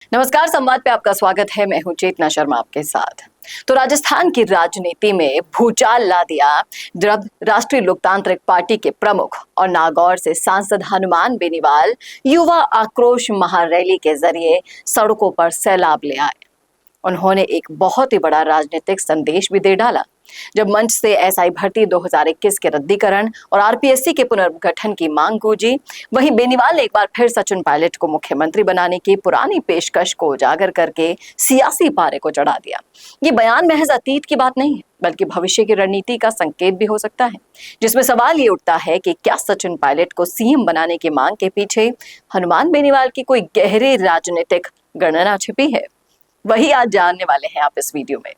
नमस्कार, संवाद पे आपका स्वागत है। मैं हूं चेतना शर्मा आपके साथ। तो राजस्थान की राजनीति में भूचाल ला दिया जब राष्ट्रीय लोकतांत्रिक पार्टी के प्रमुख और नागौर से सांसद हनुमान बेनीवाल युवा आक्रोश महारैली के जरिए सड़कों पर सैलाब ले आए। उन्होंने एक बहुत ही बड़ा राजनीतिक संदेश भी दे डाला जब मंच से एसआई भर्ती 2021 के रद्दीकरण और आरपीएससी के पुनर्गठन की मांग गूंजी। वहीं बेनीवाल ने एक बार फिर सचिन पायलट को मुख्यमंत्री बनाने की पुरानी पेशकश को उजागर करके सियासी पारे को चढ़ा दिया। ये बयान महज अतीत की बात नहीं है, बल्कि भविष्य की रणनीति का संकेत भी हो सकता है, जिसमें सवाल ये उठता है कि क्या सचिन पायलट को सीएम बनाने की मांग के पीछे हनुमान बेनीवाल की कोई गहरी राजनीतिक गणना छिपी है। वही आज जानने वाले हैं आप इस वीडियो में।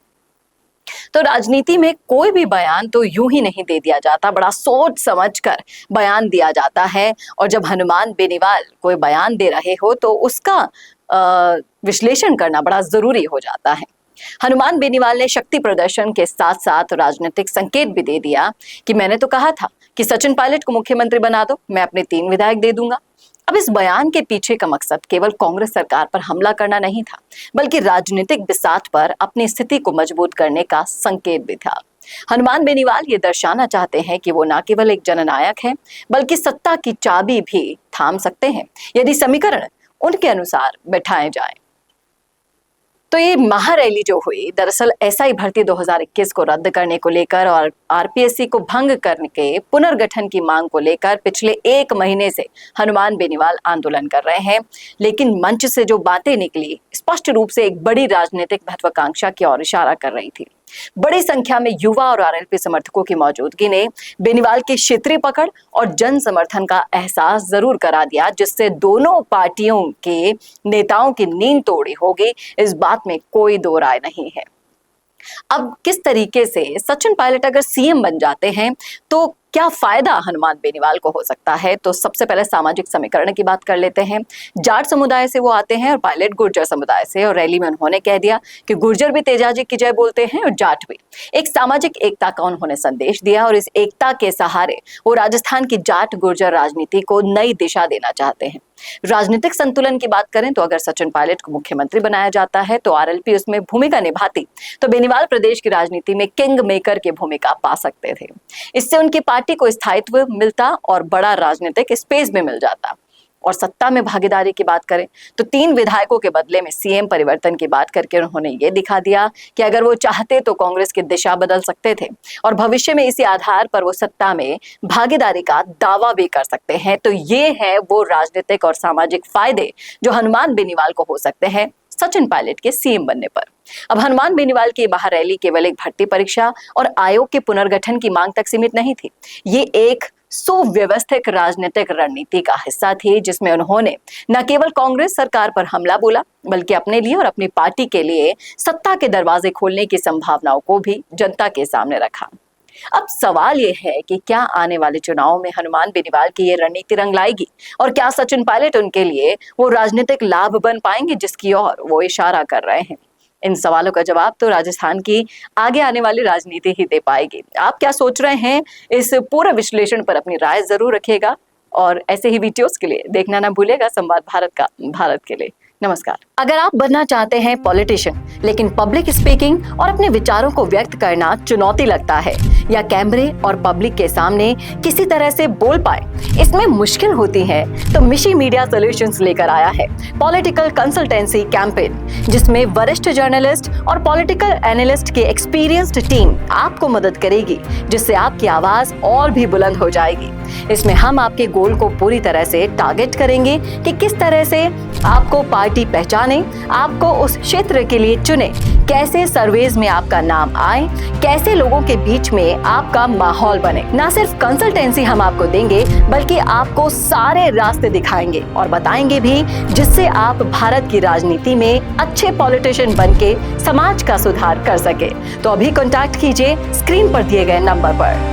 तो राजनीति में कोई भी बयान तो यूं ही नहीं दे दिया जाता, बड़ा सोच समझकर बयान दिया जाता है। और जब हनुमान बेनीवाल कोई बयान दे रहे हो तो उसका विश्लेषण करना बड़ा जरूरी हो जाता है। हनुमान बेनीवाल ने शक्ति प्रदर्शन के साथ साथ राजनीतिक संकेत भी दे दिया कि मैंने तो कहा था कि सचिन पायलट को मुख्यमंत्री बना दो, मैं अपने 3 विधायक दे दूंगा। अब इस बयान के पीछे का मकसद केवल कांग्रेस सरकार पर हमला करना नहीं था, बल्कि राजनीतिक बिसात पर अपनी स्थिति को मजबूत करने का संकेत भी था। हनुमान बेनीवाल ये दर्शाना चाहते हैं कि वो न केवल एक जननायक है, बल्कि सत्ता की चाबी भी थाम सकते हैं यदि समीकरण उनके अनुसार बैठाए जाएं। तो ये महारैली जो हुई दरअसल एसआई भर्ती 2021 को रद्द करने को लेकर और आरपीएससी को भंग करने के पुनर्गठन की मांग को लेकर पिछले 1 महीने से हनुमान बेनीवाल आंदोलन कर रहे हैं। लेकिन मंच से जो बातें निकली स्पष्ट रूप से एक बड़ी राजनीतिक महत्वाकांक्षा की ओर इशारा कर रही थी। बड़ी संख्या में युवा और आरएलपी समर्थकों की मौजूदगी ने बेनीवाल की क्षेत्रीय पकड़ और जन समर्थन का एहसास जरूर करा दिया, जिससे दोनों पार्टियों के नेताओं की नींद तोड़ी होगी, इस बात में कोई दो राय नहीं है। अब किस तरीके से सचिन पायलट अगर सीएम बन जाते हैं तो क्या फायदा हनुमान बेनीवाल को हो सकता है? तो सबसे पहले सामाजिक समीकरण की बात कर लेते हैं। जाट समुदाय से वो आते हैं और पायलट गुर्जर समुदाय से, और रैली में उन्होंने कह दिया कि गुर्जर भी तेजाजी की जय बोलते हैं और जाट भी। एक सामाजिक एकता का उन्होंने संदेश दिया और इस एकता के सहारे वो राजस्थान की जाट गुर्जर राजनीति को नई दिशा देना चाहते हैं। राजनीतिक संतुलन की बात करें तो अगर सचिन पायलट को मुख्यमंत्री बनाया जाता है तो आरएलपी उसमें भूमिका निभाती तो बेनीवाल प्रदेश की राजनीति में किंग मेकर की भूमिका पा सकते थे। इससे उनकी पार्टी को स्थायित्व मिलता और बड़ा राजनीतिक स्पेस भी मिल जाता। और सत्ता में भागीदारी की बात करें तो 3 विधायकों के बदले में सीएम परिवर्तन की बात करके उन्होंने ये दिखा दिया कि अगर वो चाहते तो कांग्रेस की दिशा बदल सकते थे और भविष्य में इसी आधार पर वो सत्ता में भागीदारी का दावा भी कर सकते हैं। तो ये है वो राजनीतिक और सामाजिक फायदे जो हनुमान बेनीवाल को हो सकते हैं सचिन पायलट के सीएम बनने पर। अब हनुमान बेनीवाल की महारैली केवल एक भर्ती परीक्षा और आयोग के पुनर्गठन की मांग तक सीमित नहीं थी। ये एक सुव्यवस्थित राजनीतिक रणनीति का हिस्सा थी, जिसमें उन्होंने न केवल कांग्रेस सरकार पर हमला बोला, बल्कि अपने लिए और अपनी पार्टी के लिए सत्ता के दरवाजे खोलने की संभावनाओं को भी जनता के सामने रखा। अब सवाल ये है कि क्या आने वाले चुनाव में हनुमान बेनीवाल की ये रणनीति रंग लाएगी और क्या सचिन पायलट उनके लिए वो राजनीतिक लाभ बन पाएंगे जिसकी ओर वो इशारा कर रहे हैं? इन सवालों का जवाब तो राजस्थान की आगे आने वाली राजनीति ही दे पाएगी। आप क्या सोच रहे हैं इस पूरे विश्लेषण पर अपनी राय जरूर रखिएगा और ऐसे ही वीडियोस के लिए देखना ना भूलिएगा संवाद भारत का, भारत के लिए। नमस्कार। अगर आप बनना चाहते हैं पॉलिटिशियन लेकिन पब्लिक स्पीकिंग और अपने विचारों को व्यक्त करना चुनौती लगता है या कैमरे और पब्लिक के सामने किसी तरह से बोल पाए इसमें मुश्किल होती है, तो मिशी मीडिया सॉल्यूशंस लेकर आया है पॉलिटिकल कंसल्टेंसी कैंपेन, जिसमें वरिष्ठ जर्नलिस्ट और पॉलिटिकल एनालिस्ट की एक्सपीरियंस्ड टीम आपको मदद करेगी, जिससे आपकी आवाज और भी बुलंद हो जाएगी। इसमें हम आपके गोल को पूरी तरह से टारगेट करेंगे कि किस तरह से आपको पार्टी पहचाने, आपको उस क्षेत्र के लिए चुने, कैसे सर्वेज में आपका नाम आए, कैसे लोगों के बीच में आपका माहौल बने। ना सिर्फ कंसल्टेंसी हम आपको देंगे बल्कि आपको सारे रास्ते दिखाएंगे और बताएंगे भी, जिससे आप भारत की राजनीति में अच्छे पॉलिटिशियन बनके समाज का सुधार कर सके। तो अभी कांटेक्ट कीजिए स्क्रीन पर दिए गए नंबर पर।